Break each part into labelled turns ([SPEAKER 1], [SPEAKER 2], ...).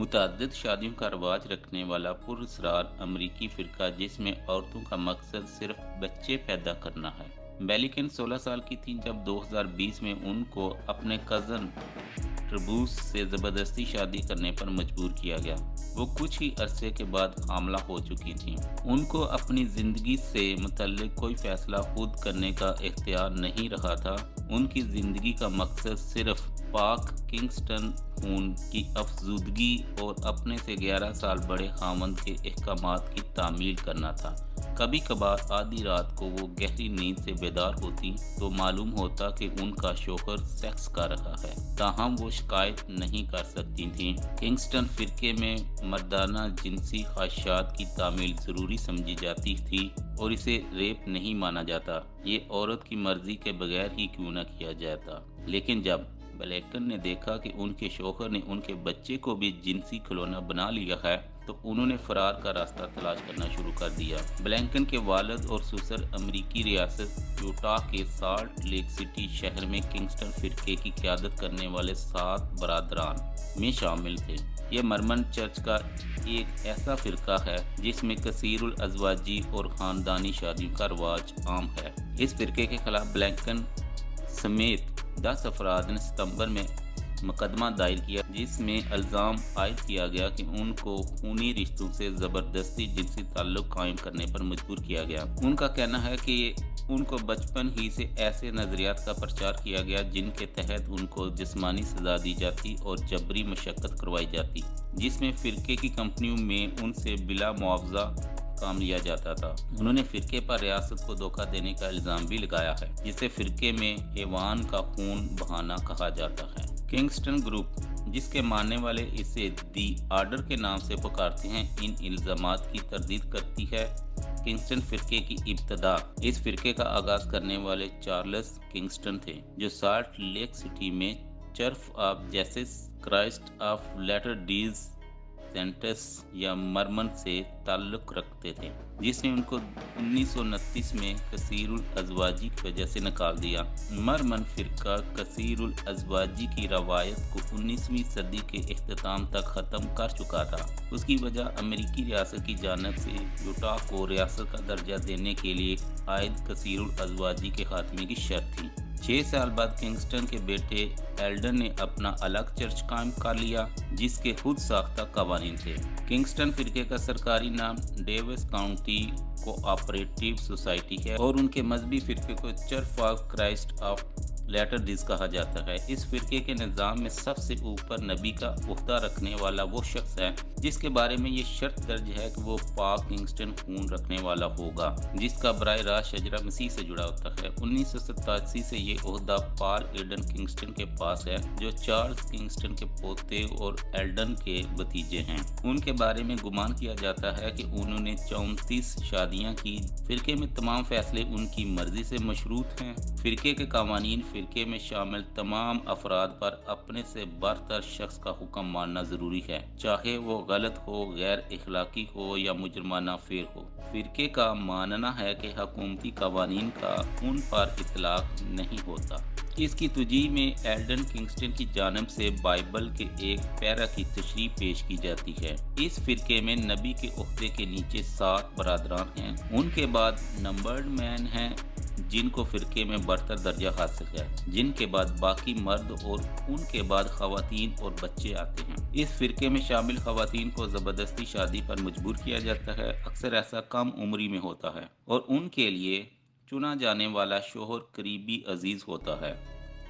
[SPEAKER 1] متعدد شادیوں کا رواج رکھنے والا پراسرار امریکی فرقہ جس میں عورتوں کا مقصد صرف بچے پیدا کرنا ہے۔ بیلیکن 16 سال کی تھیں جب 2020 میں ان کو اپنے کزن ٹربوس سے زبردستی شادی کرنے پر مجبور کیا گیا۔ وہ کچھ ہی عرصے کے بعد حاملہ ہو چکی تھیں۔ ان کو اپنی زندگی سے متعلق کوئی فیصلہ خود کرنے کا اختیار نہیں رہا تھا۔ ان کی زندگی کا مقصد صرف پاک کنگسٹن خون کی افزودگی اور اپنے سے 11 سال بڑے خاوند کے احکامات کی تعمیل کرنا تھا۔ کبھی کبھار آدھی رات کو وہ گہری نیند سے بیدار ہوتی تو معلوم ہوتا کہ ان کا شوہر سیکس کر رہا ہے، تاہم وہ شکایت نہیں کر سکتی تھیں۔ کنگسٹن فرقے میں مردانہ جنسی خواہشات کی تعمیل ضروری سمجھی جاتی تھی اور اسے ریپ نہیں مانا جاتا، یہ عورت کی مرضی کے بغیر ہی کیوں نہ کیا جاتا۔ لیکن جب بلینکن نے دیکھا کہ ان کے شوہر نے ان کے بچے کو بھی جنسی کھلونا بنا لیا ہے تو انہوں نے فرار کا راستہ تلاش کرنا شروع کر دیا۔ بلینکن کے والد اور سسر امریکی ریاست یوٹا کے سالٹ لیک سٹی شہر میں کنگسٹن فرقے کی قیادت کرنے والے 7 برادران میں شامل تھے۔ یہ مرمن چرچ کا ایک ایسا فرقہ ہے جس میں کثیر الازواجی اور خاندانی شادیوں کا رواج عام ہے۔ اس فرقے کے خلاف بلینکن سمیت 10 افراد نے ستمبر میں مقدمہ دائر کیا جس میں الزام عائد کیا گیا کہ ان کو خونی رشتوں سے زبردستی جنسی تعلق قائم کرنے پر مجبور کیا گیا۔ ان کا کہنا ہے کہ ان کو بچپن ہی سے ایسے نظریات کا پرچار کیا گیا جن کے تحت ان کو جسمانی سزا دی جاتی اور جبری مشقت کروائی جاتی، جس میں فرقے کی کمپنیوں میں ان سے بلا معاوضہ کام لیا جاتا تھا۔ انہوں نے فرقے پر ریاست کو دھوکہ دینے کا الزام بھی لگایا ہے، جسے فرقے میں حیوان کا خون بہانا کہا جاتا ہے۔ کنگسٹن گروپ، جس کے ماننے والے اسے دی آرڈر کے نام سے پکارتے ہیں، ان الزامات کی تردید کرتی ہے۔ کنگسٹن فرقے کی ابتدا اس فرقے کا آغاز کرنے والے چارلس کنگسٹن تھے، جو سالٹ لیک سٹی میں church of Jesus Christ of Latter Days Saints یا مرمن سے تعلق رکھتے تھے، جس نے ان کو 1929 میں کثیر الازواجی کی وجہ سے نکال دیا۔ مرمن فرقہ کثیر الازواجی کی روایت کو 19ویں صدی کے اختتام تک ختم کر چکا تھا۔ اس کی وجہ امریکی ریاست کی جانب سے یوٹا کو ریاست کا درجہ دینے کے لیے عائد کثیر الازواجی کے خاتمے کی شرط تھی۔ 6 سال بعد کنگسٹن کے بیٹے ایلڈن نے اپنا الگ چرچ قائم کر لیا جس کے خود ساختہ قوانین تھے۔ کنگسٹن فرقے کا سرکاری نام ڈیوس کاؤنٹی کوآپریٹیو سوسائٹی ہے اور ان کے مذہبی فرقے کو church of Christ of Latter Days کہا جاتا ہے۔ اس فرقے کے نظام میں سب سے اوپر نبی کا عہدہ رکھنے والا وہ شخص ہے جس کے بارے میں یہ شرط درج ہے کہ وہ پاک کنگسٹن خون رکھنے والا ہوگا، جس کا براہ راست شجرہ مسیح سے جڑا ہوتا ہے۔ 1987 سے یہ عہدہ پال ایڈن کنگسٹن کے پاس ہے، جو چارلس کنگسٹن کے پوتے اور ایلڈن کے بھتیجے ہیں۔ ان کے بارے میں گمان کیا جاتا ہے کہ انہوں نے 34 شادیاں کی۔ فرقے میں تمام فیصلے ان کی مرضی سے مشروط ہیں۔ فرقے کے قوانین فرقے میں شامل تمام افراد پر اپنے سے برتر شخص کا حکم ماننا ضروری ہے، چاہے وہ غلط ہو، غیر اخلاقی ہو یا مجرمانہ فعل ہو۔ فرقے کا ماننا ہے کہ حکومتی قوانین کا ان پر اطلاق نہیں ہوتا۔ اس کی توجیہ میں ایلڈن کنگسٹن کی جانب سے بائبل کے ایک پیرا کی تشریح پیش کی جاتی ہے۔ اس فرقے میں نبی کے عہدے کے نیچے 7 برادران ہیں۔ ان کے بعد نمبرڈ مین ہیں جن کو فرقے میں برتر درجہ حاصل ہے، جن کے بعد باقی مرد اور ان کے بعد خواتین اور بچے آتے ہیں۔ اس فرقے میں شامل خواتین کو زبردستی شادی پر مجبور کیا جاتا ہے۔ اکثر ایسا کم عمری میں ہوتا ہے اور ان کے لیے چنا جانے والا شوہر قریبی عزیز ہوتا ہے،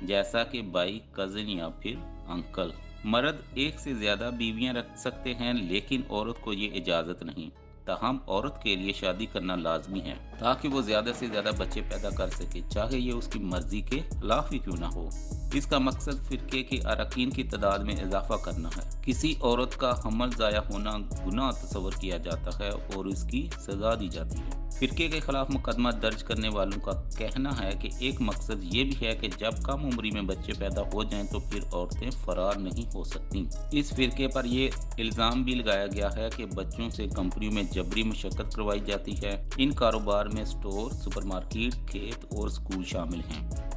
[SPEAKER 1] جیسا کہ بھائی، کزن یا پھر انکل۔ مرد ایک سے زیادہ بیویاں رکھ سکتے ہیں لیکن عورت کو یہ اجازت نہیں، تاہم عورت کے لیے شادی کرنا لازمی ہے تاکہ وہ زیادہ سے زیادہ بچے پیدا کر سکے، چاہے یہ اس کی مرضی کے خلاف ہی کیوں نہ ہو۔ اس کا مقصد فرقے کے اراکین کی تعداد میں اضافہ کرنا ہے۔ کسی عورت کا حمل ضائع ہونا گناہ تصور کیا جاتا ہے اور اس کی سزا دی جاتی ہے۔ فرقے کے خلاف مقدمہ درج کرنے والوں کا کہنا ہے کہ ایک مقصد یہ بھی ہے کہ جب کم عمری میں بچے پیدا ہو جائیں تو پھر عورتیں فرار نہیں ہو سکتیں۔ اس فرقے پر یہ الزام بھی لگایا گیا ہے کہ بچوں سے کمپنیوں میں جبری مشقت کروائی جاتی ہے۔ ان کاروبار میں سٹور، سپر مارکیٹ، کھیت اور سکول شامل ہیں۔